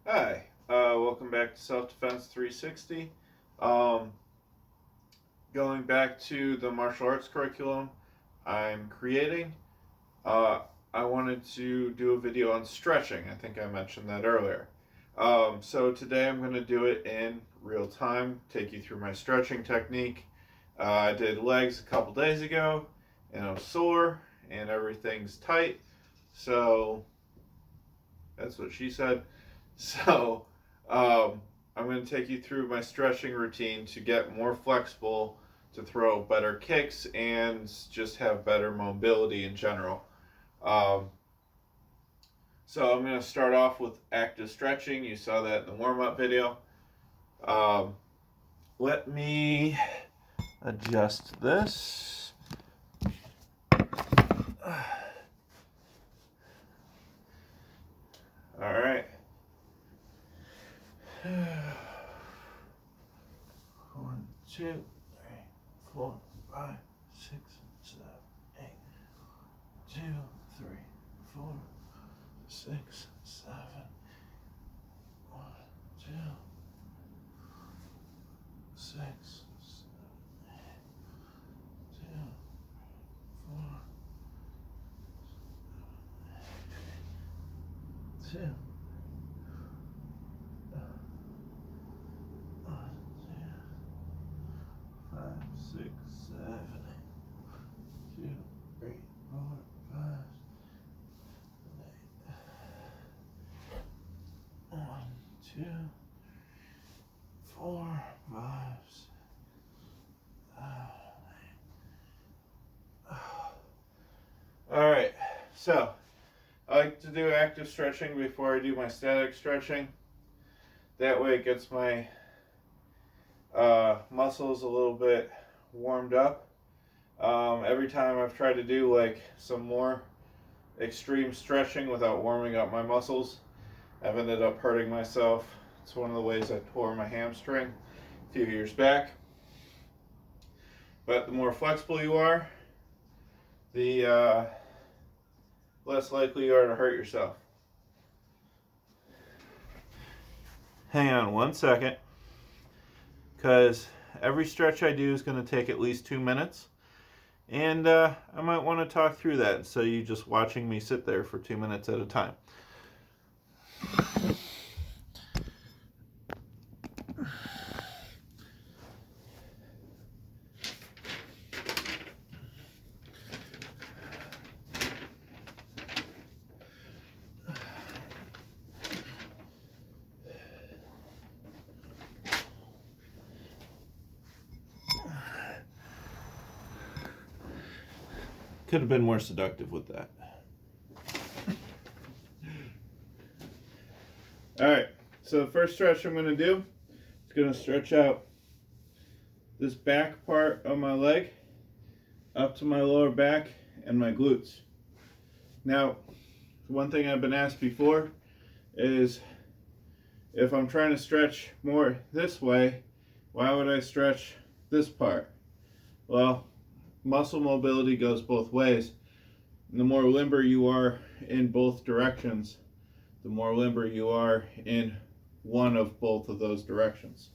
Hi, welcome back to Self Defense 360. Um, Going back to the martial arts curriculum I'm creating, uh, I wanted to do a video on stretching. I think I mentioned that earlier. So today I'm going to do it in real time, take you through my stretching technique. I did legs a couple days ago, and I'm sore, and everything's tight. So that's what she said. So, I'm going to take you through my stretching routine to get more flexible, to throw better kicks, and just have better mobility in general. Um, so, I'm going to start off with active stretching. You saw that in the warm up video. Um, Let me adjust this. All right. 1, 2, 3, 4, 5, 6, 7, 8. 2, 3, 4, 6, 7. 1, 2, 6, 7, 8. 2, 4, 2. 5, 6, 7, 2, 3, 4, 5, 8. 1, 2, 4, 5, 6, 7, 8. All right, so I like to do active stretching before I do my static stretching. That way it gets my muscles a little bit warmed up. Every time I've tried to do like some more extreme stretching without warming up my muscles, I've ended up hurting myself. It's one of the ways I tore my hamstring a few years back. But the more flexible you are, the less likely you are to hurt yourself. Hang on one second, because every stretch I do is going to take at least 2 minutes. And I might want to talk through that, so you just watching me sit there for 2 minutes at a time. Could have been more seductive with that. Alright, so the first stretch I'm going to do is going to stretch out this back part of my leg up to my lower back and my glutes. Now, one thing I've been asked before is, if I'm trying to stretch more this way, why would I stretch this part? Well, muscle mobility goes both ways. And the more limber you are in both directions, the more limber you are in one of both of those directions.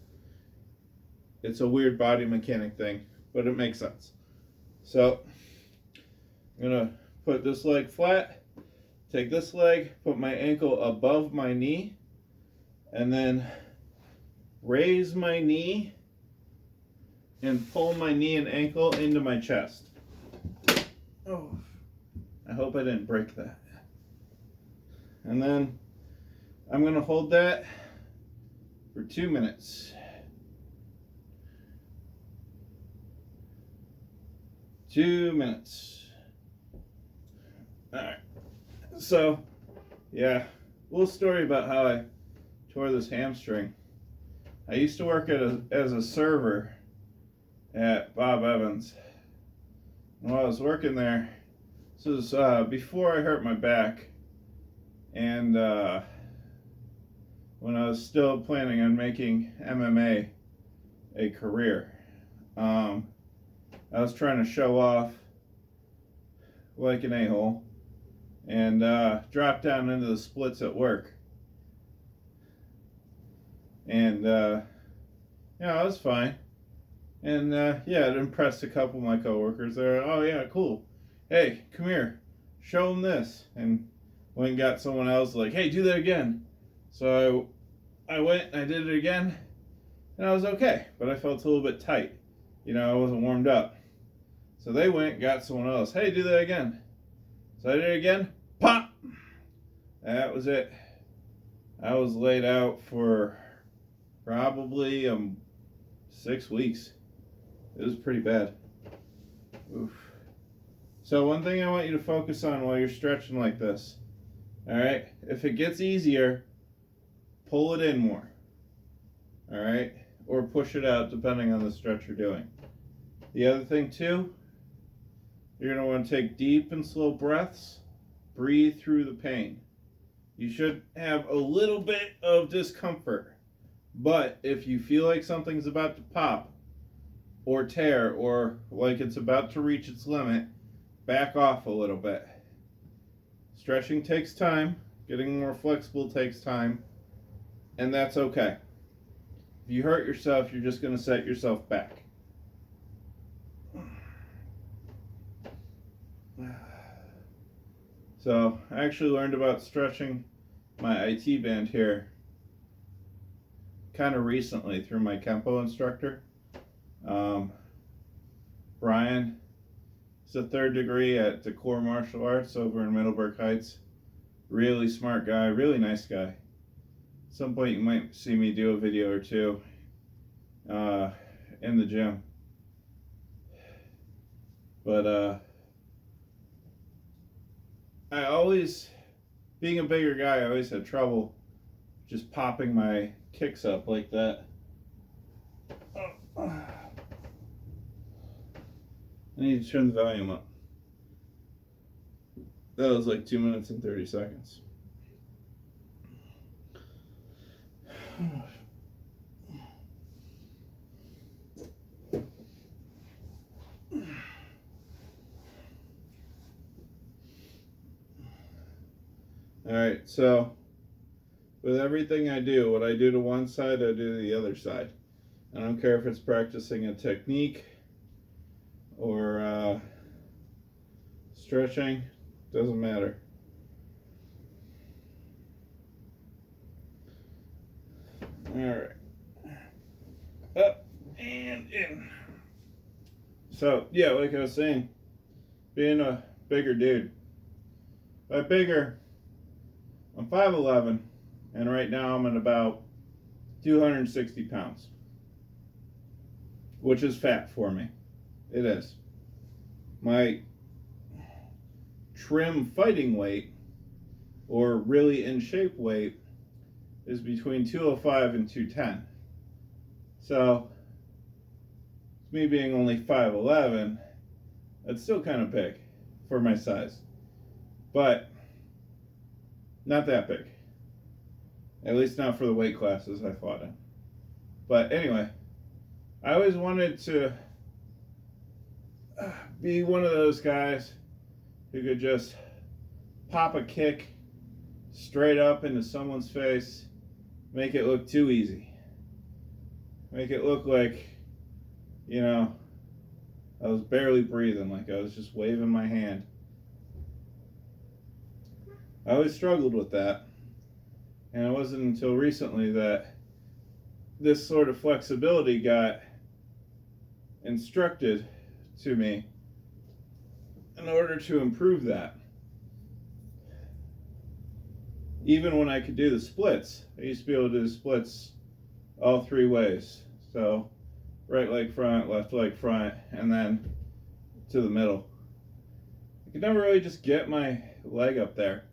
It's a weird body mechanic thing, but it makes sense. So I'm going to put this leg flat, take this leg, put my ankle above my knee, and then raise my knee and pull my knee and ankle into my chest. Oh, I hope I didn't break that. And then I'm going to hold that for 2 minutes. 2 minutes. Alright. So, yeah, little story about how I tore this hamstring. I used to work as a server at Bob Evans. And while I was working there, this was before I hurt my back, and when I was still planning on making MMA a career. I was trying to show off like an a-hole and dropped down into the splits at work. And it was fine. And yeah, it impressed a couple of my coworkers. They're, oh yeah, cool. Hey, come here, show them this. And went and got someone else like, hey, do that again. So I went and I did it again, and I was okay, but I felt a little bit tight. I wasn't warmed up. So they went and got someone else. Hey, do that again. So I did it again. Pop! That was it. I was laid out for probably 6 weeks. It was pretty bad. Oof. So one thing I want you to focus on while you're stretching like this. Alright? If it gets easier, pull it in more. Alright? Or push it out depending on the stretch you're doing. The other thing too, you're going to want to take deep and slow breaths. Breathe through the pain. You should have a little bit of discomfort. But if you feel like something's about to pop or tear or like it's about to reach its limit, back off a little bit. Stretching takes time. Getting more flexible takes time. And that's okay. If you hurt yourself, you're just going to set yourself back. So I actually learned about stretching my IT band here kind of recently through my Kempo instructor. Brian is a 3rd degree at the Core Martial Arts over in Middleburg Heights. Really smart guy, really nice guy. At some point you might see me do a video or two in the gym. But I always, being a bigger guy, I always had trouble just popping my kicks up like that. I need to turn the volume up. That was like 2 minutes and 30 seconds. Alright, so with everything I do, what I do to one side, I do to the other side. I don't care if it's practicing a technique or stretching, doesn't matter. Alright. Up and in. So, yeah, like I was saying, being a bigger dude. By bigger, I'm 5'11", and right now I'm at about 260 pounds, which is fat for me. It is. My trim fighting weight, or really in shape weight, is between 205 and 210. So, me being only 5'11", that's still kind of big for my size. But not that big. At least not for the weight classes I fought in. But anyway, I always wanted to be one of those guys who could just pop a kick straight up into someone's face, make it look too easy. Make it look like, I was barely breathing, like I was just waving my hand. I always struggled with that. And it wasn't until recently that this sort of flexibility got instructed to me in order to improve that. Even when I could do the splits, I used to be able to do the splits all 3 ways. So right leg front, left leg front, and then to the middle. I could never really just get my leg up there.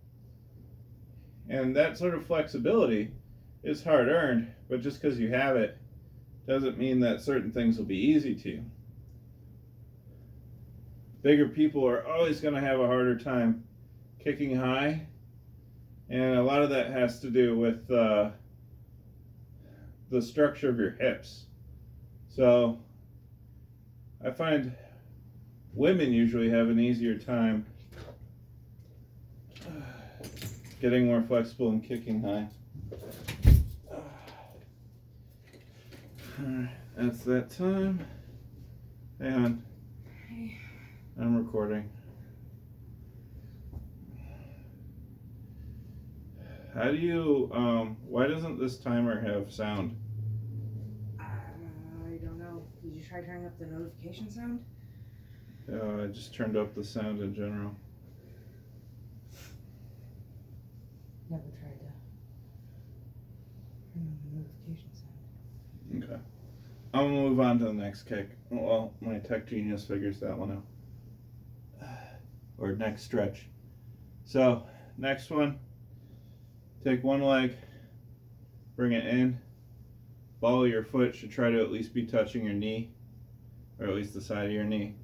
And that sort of flexibility is hard earned, but just because you have it doesn't mean that certain things will be easy to you. Bigger people are always going to have a harder time kicking high, and a lot of that has to do with the structure of your hips. So I find women usually have an easier time getting more flexible and kicking high. Alright, that's that time. Hey, hon. Hey. I'm recording. How do you, why doesn't this timer have sound? I don't know. Did you try turning up the notification sound? I just turned up the sound in general. Never tried to turn on the notification sound. Okay. I'm gonna move on to the next kick. Well, my tech genius figures that one out. Or next stretch. So, next one. Take one leg, bring it in. Ball of your foot should try to at least be touching your knee, or at least the side of your knee.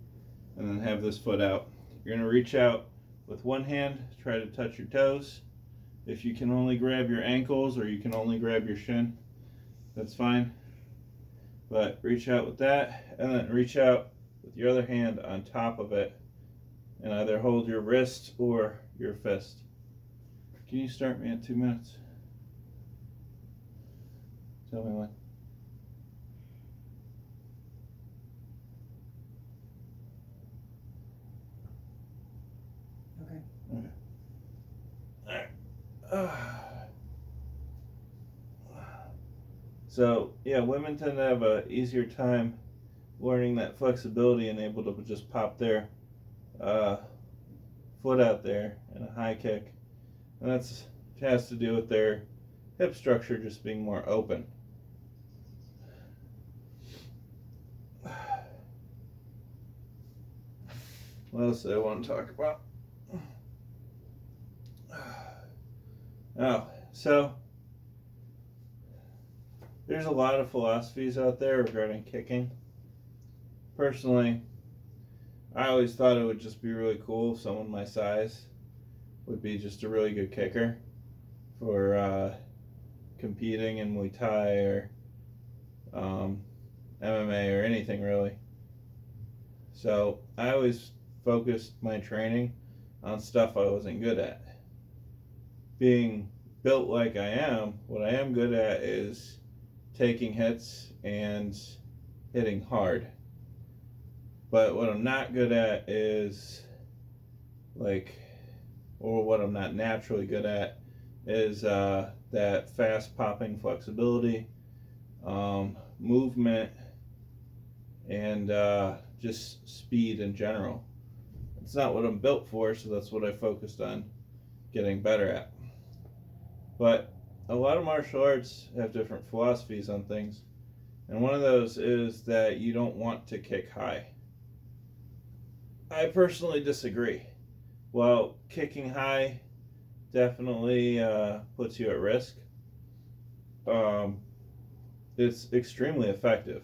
And then have this foot out. You're gonna reach out with one hand, try to touch your toes. If you can only grab your ankles or you can only grab your shin, that's fine. But reach out with that, and then reach out with your other hand on top of it, and either hold your wrist or your fist. Can you start me at 2 minutes? Tell me when. Okay. Alright. So, yeah, women tend to have a easier time learning that flexibility and able to just pop their foot out there in a high kick. And that's has to do with their hip structure just being more open. What else do I want to talk about? Oh, so there's a lot of philosophies out there regarding kicking. Personally, I always thought it would just be really cool if someone my size would be just a really good kicker for competing in Muay Thai or MMA or anything really. So I always focused my training on stuff I wasn't good at. Being built like I am, what I am good at is taking hits and hitting hard. But what I'm not good at is or what I'm not naturally good at is that fast popping flexibility, movement, and just speed in general. It's not what I'm built for, so that's what I focused on getting better at. But a lot of martial arts have different philosophies on things, and one of those is that you don't want to kick high. I personally disagree. While kicking high definitely puts you at risk, it's extremely effective,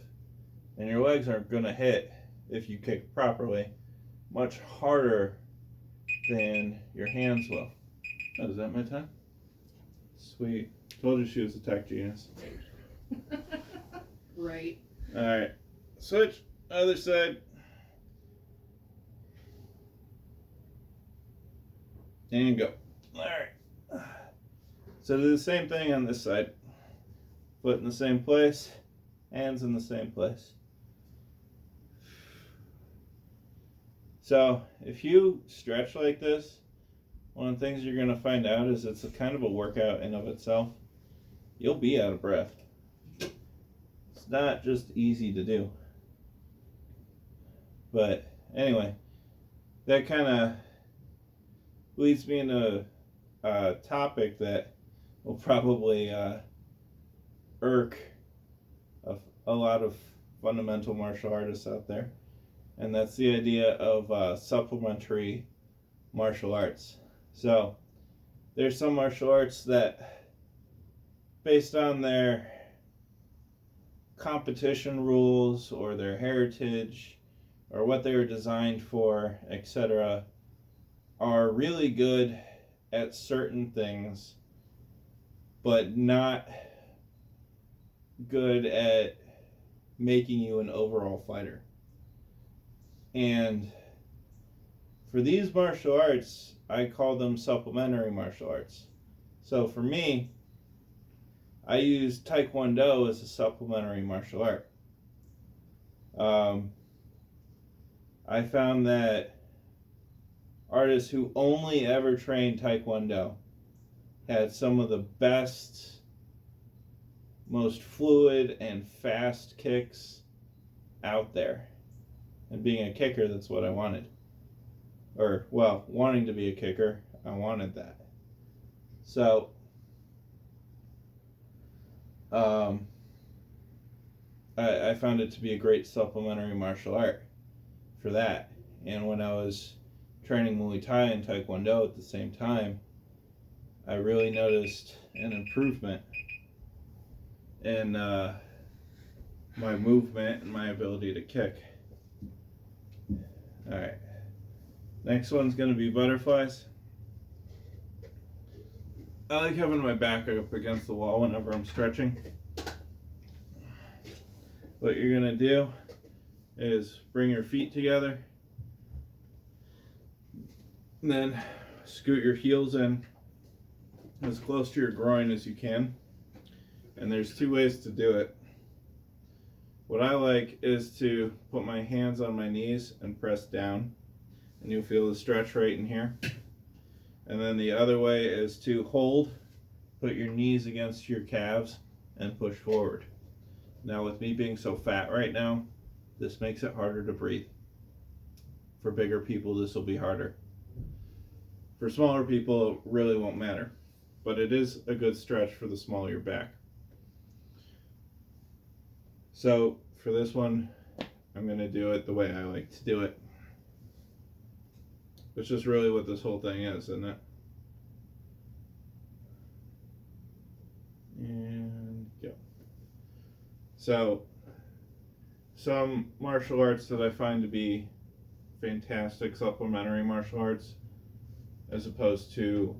and your legs aren't going to hit, if you kick properly, much harder than your hands will. Oh, is that my time? Sweet. Told you she was a tech genius. Right. Alright. Switch. Other side. And go. Alright. So do the same thing on this side. Foot in the same place. Hands in the same place. So if you stretch like this, one of the things you're going to find out is it's a kind of a workout in of itself. You'll be out of breath. It's not just easy to do. But anyway, that kind of leads me into a topic that will probably irk a lot of fundamental martial artists out there. And that's the idea of supplementary martial arts. So there's some martial arts that, based on their competition rules or their heritage or what they were designed for, etc., are really good at certain things, but not good at making you an overall fighter. And for these martial arts, I call them supplementary martial arts. So for me, I use Taekwondo as a supplementary martial art. I found that artists who only ever trained Taekwondo had some of the best, most fluid and fast kicks out there. And being a kicker, that's what I wanted. Or, well, wanting to be a kicker, I wanted that. So, I found it to be a great supplementary martial art for that. And when I was training Muay Thai and Taekwondo at the same time, I really noticed an improvement in my movement and my ability to kick. Alright, next one's going to be butterflies. I like having my back up against the wall whenever I'm stretching. What you're going to do is bring your feet together, and then scoot your heels in as close to your groin as you can. And there's two ways to do it. What I like is to put my hands on my knees and press down, and you'll feel the stretch right in here. And then the other way is to hold, put your knees against your calves, and push forward. Now, with me being so fat right now, this makes it harder to breathe. For bigger people, this will be harder. For smaller people, it really won't matter. But it is a good stretch for the small of your back. So, for this one, I'm going to do it the way I like to do it. Which is really what this whole thing is, isn't it? And go. So, some martial arts that I find to be fantastic supplementary martial arts, as opposed to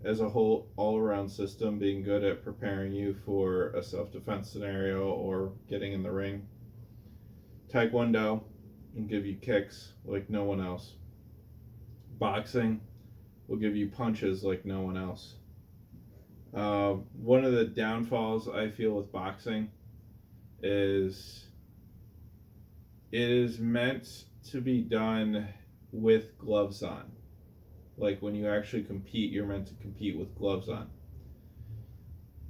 as a whole all-around system being good at preparing you for a self-defense scenario or getting in the ring. Taekwondo can give you kicks like no one else. Boxing will give you punches like no one else. One of the downfalls I feel with boxing is it is meant to be done with gloves on. Like when you actually compete, you're meant to compete with gloves on.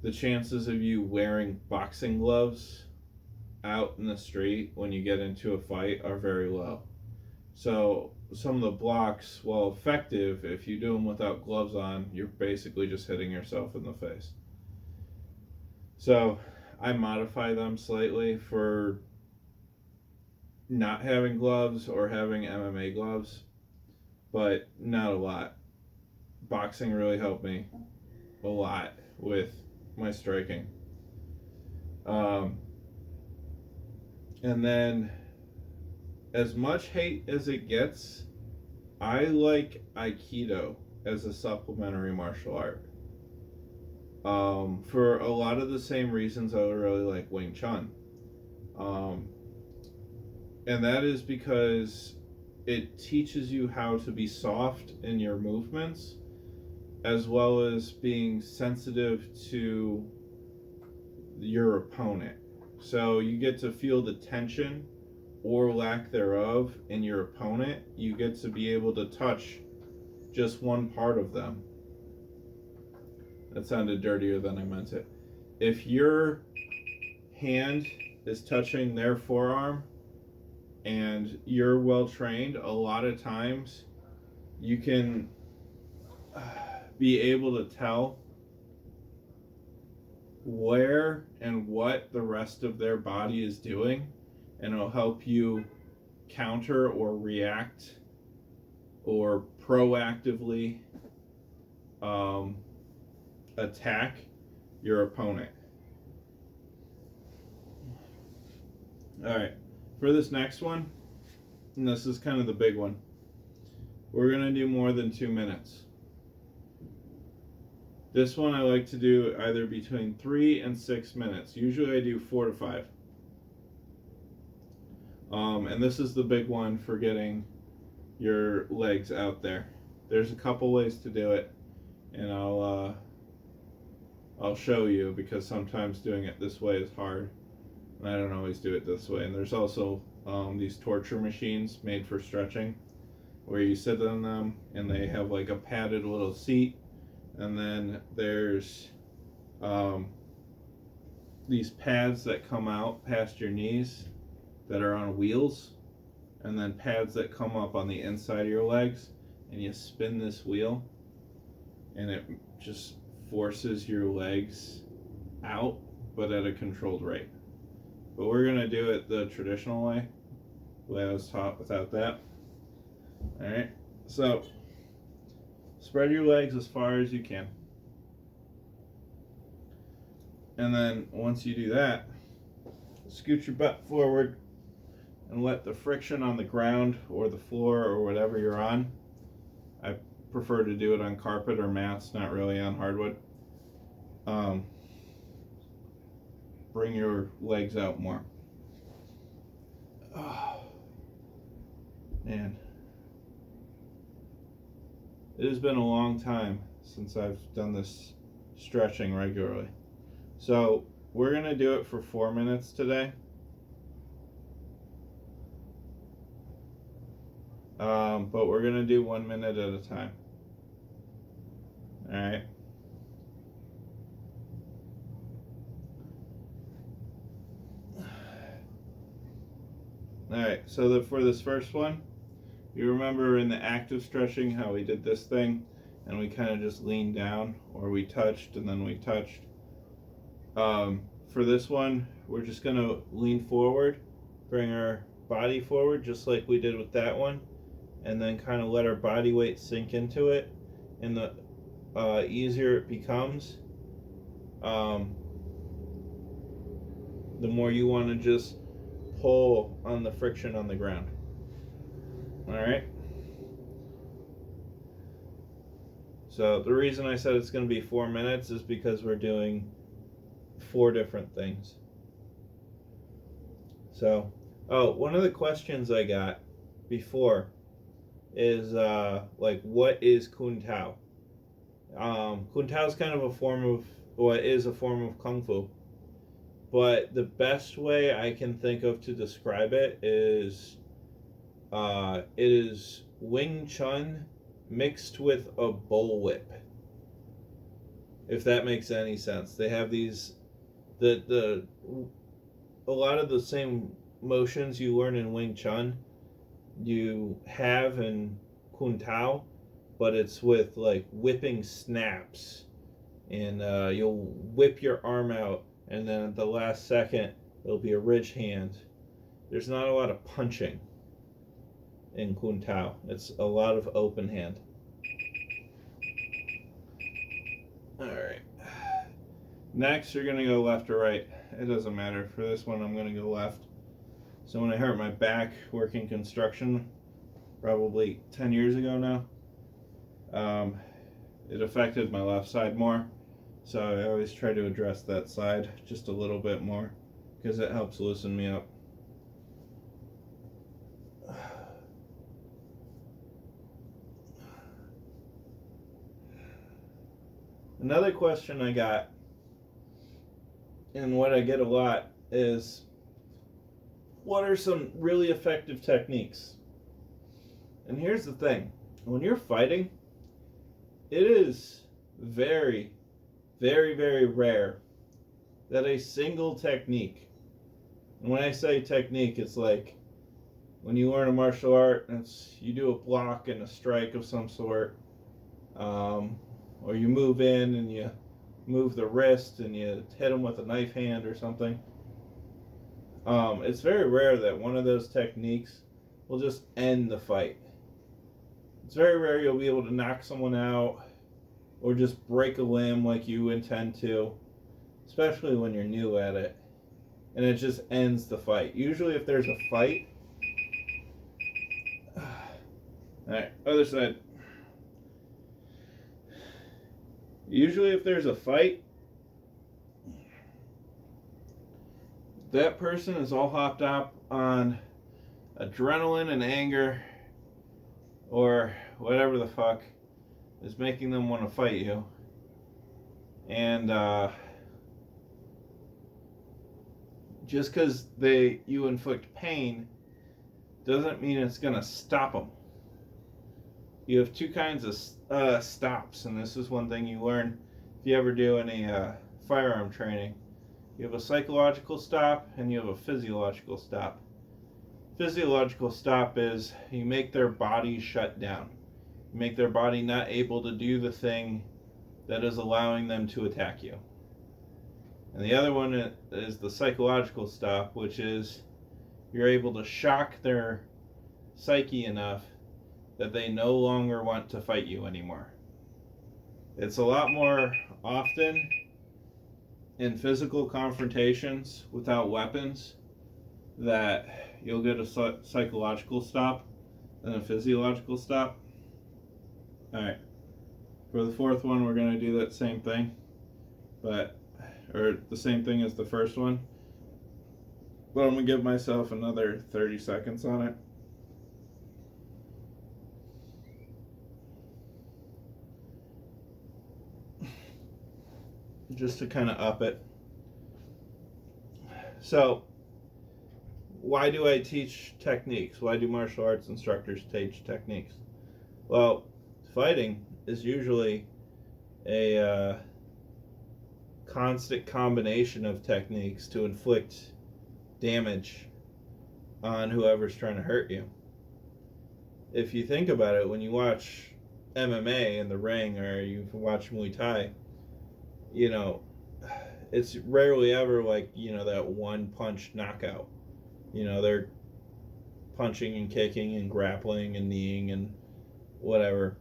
The chances of you wearing boxing gloves out in the street when you get into a fight are very low. So some of the blocks, while effective, if you do them without gloves on, you're basically just hitting yourself in the face. So I modify them slightly for not having gloves or having MMA gloves, but not a lot. Boxing really helped me a lot with my striking. And then, as much hate as it gets, I like Aikido as a supplementary martial art. For a lot of the same reasons I really like Wing Chun. And that is because it teaches you how to be soft in your movements, as well as being sensitive to your opponent. So you get to feel the tension or lack thereof in your opponent. You get to be able to touch just one part of them. That sounded dirtier than I meant it. If your hand is touching their forearm and you're well trained, a lot of times you can be able to tell where and what the rest of their body is doing, and it'll help you counter or react or proactively attack your opponent. Alright, for this next one, and this is kind of the big one, we're going to do more than 2 minutes. This one I like to do either between 3 and 6 minutes. Usually I do 4 to 5. And this is the big one for getting your legs out there. There's a couple ways to do it, and I'll I'll show you, because sometimes doing it this way is hard. And I don't always do it this way. And there's also these torture machines made for stretching, where you sit on them and they have like a padded little seat. And then there's these pads that come out past your knees that are on wheels, and then pads that come up on the inside of your legs, and you spin this wheel and it just forces your legs out, but at a controlled rate. But we're going to do it the traditional way, the way I was taught without that. Alright, so spread your legs as far as you can. And then once you do that, scoot your butt forward and let the friction on the ground or the floor or whatever you're on, I prefer to do it on carpet or mats, not really on hardwood, bring your legs out more. Oh, man. It has been a long time since I've done this stretching regularly. So we're going to do it for 4 minutes today. But we're going to do 1 minute at a time. Alright. Alright, so for this first one, you remember in the active stretching how we did this thing and we kind of just leaned down, or we touched and then we touched. For this one, we're just going to lean forward, bring our body forward just like we did with that one, and then kind of let our body weight sink into it. And the easier it becomes, the more you want to just pull on the friction on the ground. Alright? So the reason I said it's going to be 4 minutes is because we're doing 4 different things. So, one of the questions I got before is like, what is Kun Tao? Kun Tao is kind of a form of, well, it is a form of Kung Fu. But the best way I can think of to describe it is Wing Chun mixed with a bullwhip. If that makes any sense. They have these, a lot of the same motions you learn in Wing Chun you have in Kun Tao, but it's with like whipping snaps, and you'll whip your arm out, and then at the last second it'll be a ridge hand. There's not a lot of punching in Kun Tao. It's a lot of open hand. Alright. Next, you're going to go left or right. It doesn't matter. For this one, I'm going to go left. So when I hurt my back working construction, probably 10 years ago now, it affected my left side more. So I always try to address that side just a little bit more, because it helps loosen me up. Another question I got, and what I get a lot, is what are some really effective techniques? And here's the thing. When you're fighting, it is very, very, very rare that a single technique, and when I say technique, it's like when you learn a martial art, you do a block and a strike of some sort, or you move in and you move the wrist and you hit them with a knife hand or something. It's very rare that one of those techniques will just end the fight. It's very rare you'll be able to knock someone out or just break a limb like you intend to, especially when you're new at it, and it just ends the fight. Usually if there's a fight... Alright, other side. Usually if there's a fight, that person is all hopped up on adrenaline and anger, or whatever the fuck is making them want to fight you. And just because you inflict pain doesn't mean it's going to stop them. You have two kinds of stops, and this is one thing you learn if you ever do any firearm training. You have a psychological stop and you have a physiological stop. Physiological stop is you make their body shut down. You make their body not able to do the thing that is allowing them to attack you. And the other one is the psychological stop, which is you're able to shock their psyche enough that they no longer want to fight you anymore. It's a lot more often in physical confrontations without weapons that you'll get a psychological stop than a physiological stop. Alright, for the fourth one we're going to do that same thing, or the same thing as the first one, but I'm going to give myself another 30 seconds on it. Just to kind of up it. So, why do I teach techniques? Why do martial arts instructors teach techniques? Well, fighting is usually a constant combination of techniques to inflict damage on whoever's trying to hurt you. If you think about it, when you watch MMA in the ring or you watch Muay Thai, you know, it's rarely ever like, that one punch knockout. They're punching and kicking and grappling and kneeing and whatever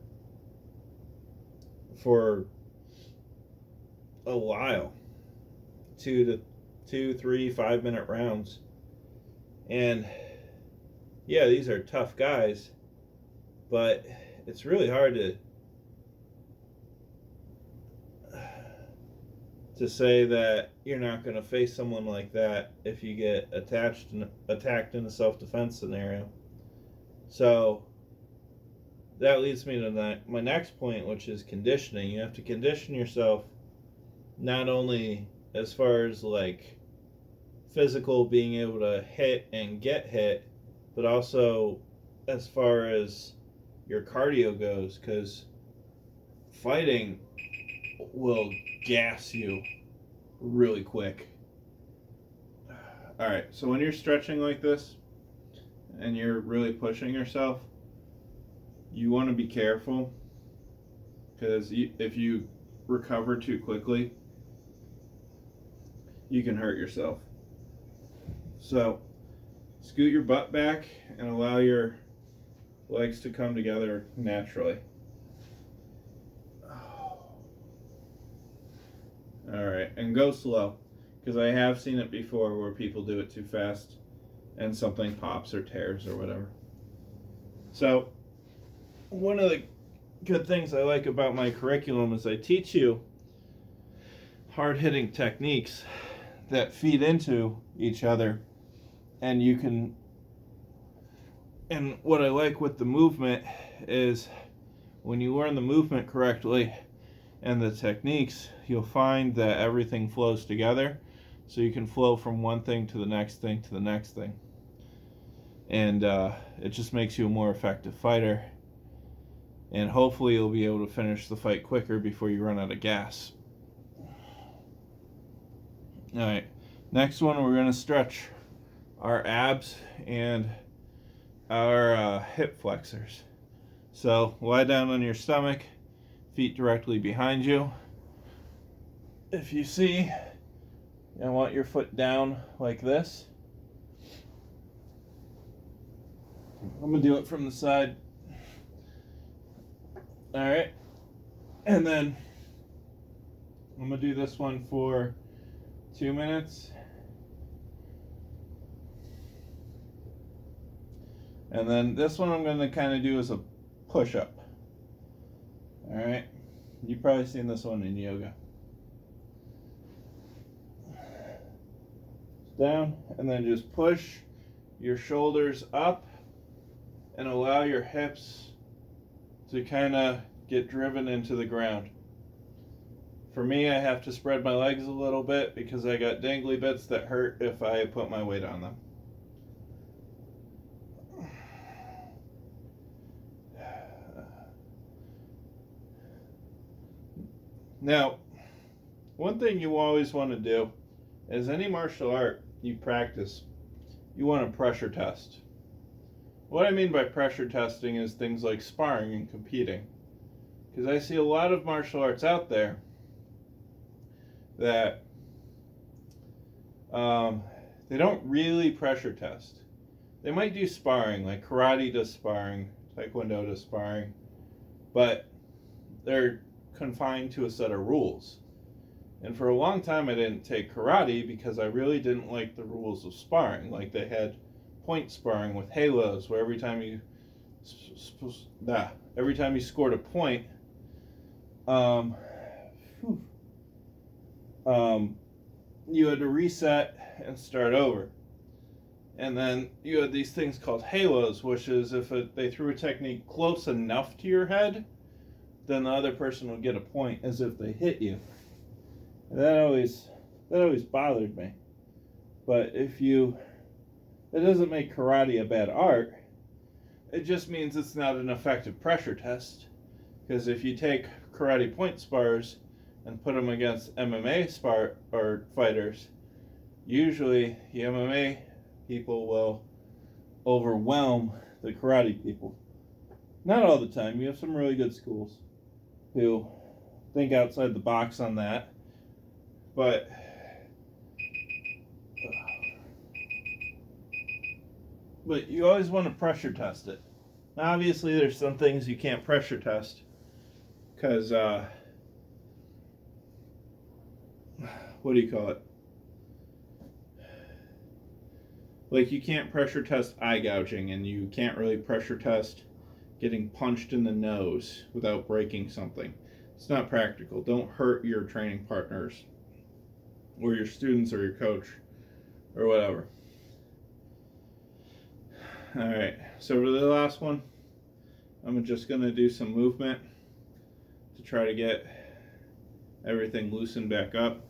for a while. 2 to 3 5-minute rounds. And yeah, these are tough guys, but it's really hard to say that you're not going to face someone like that if you get attacked in a self-defense scenario. So that leads me to my next point, which is conditioning. You have to condition yourself not only as far as like physical being able to hit and get hit, but also as far as your cardio goes, because fighting will gas you really quick. Alright, so when you're stretching like this and you're really pushing yourself, you want to be careful, because if you recover too quickly, you can hurt yourself. So scoot your butt back and allow your legs to come together naturally. Alright, and go slow, because I have seen it before where people do it too fast and something pops or tears or whatever. So one of the good things I like about my curriculum is I teach you hard-hitting techniques that feed into each other, and what I like with the movement is when you learn the movement correctly and the techniques, you'll find that everything flows together, so you can flow from one thing to the next thing to the next thing, and it just makes you a more effective fighter, and hopefully you'll be able to finish the fight quicker before you run out of gas. Alright, next one, we're going to stretch our abs and our hip flexors. So lie down on your stomach, feet directly behind you. If you see, I want your foot down like this. I'm going to do it from the side. Alright, and then I'm going to do this one for 2 minutes. And then this one I'm going to kind of do as a push-up. Alright, you've probably seen this one in yoga. Down, and then just push your shoulders up and allow your hips to kind of get driven into the ground For me, I have to spread my legs a little bit because I got dangly bits that hurt if I put my weight on them. Now, one thing you always want to do is any martial art you practice, you want to pressure test. What I mean by pressure testing is things like sparring and competing. Because I see a lot of martial arts out there that they don't really pressure test. They might do sparring, like karate does sparring, taekwondo does sparring, but they're confined to a set of rules. And for a long time I didn't take karate because I really didn't like the rules of sparring. Like they had point sparring with halos where every time you scored a point, you had to reset and start over. And then you had these things called halos, which is if they threw a technique close enough to your head, then the other person would get a point as if they hit you. And that always bothered me. But it doesn't make karate a bad art. It just means it's not an effective pressure test. Because if you take karate point spars and put them against MMA fighters, usually the MMA people will overwhelm the karate people. Not all the time. You have some really good schools who think outside the box on that. But you always want to pressure test it. Now, obviously, there's some things you can't pressure test because, what do you call it? Like, you can't pressure test eye gouging, and you can't really pressure test getting punched in the nose without breaking something. It's not practical. Don't hurt your training partners or your students or your coach or whatever. All right, so for the last one, I'm just going to do some movement to try to get everything loosened back up.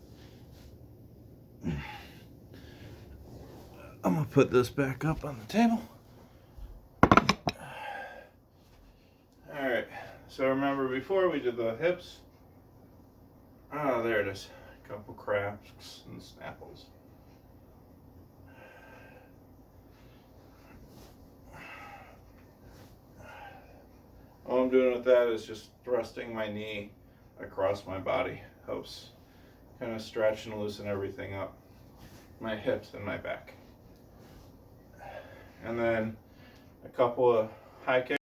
I'm going to put this back up on the table. All right, so remember before we did the hips. Oh, there it is. A couple cracks and snapples. All I'm doing with that is just thrusting my knee across my body. Helps kind of stretch and loosen everything up. My hips and my back. And then a couple of high kicks.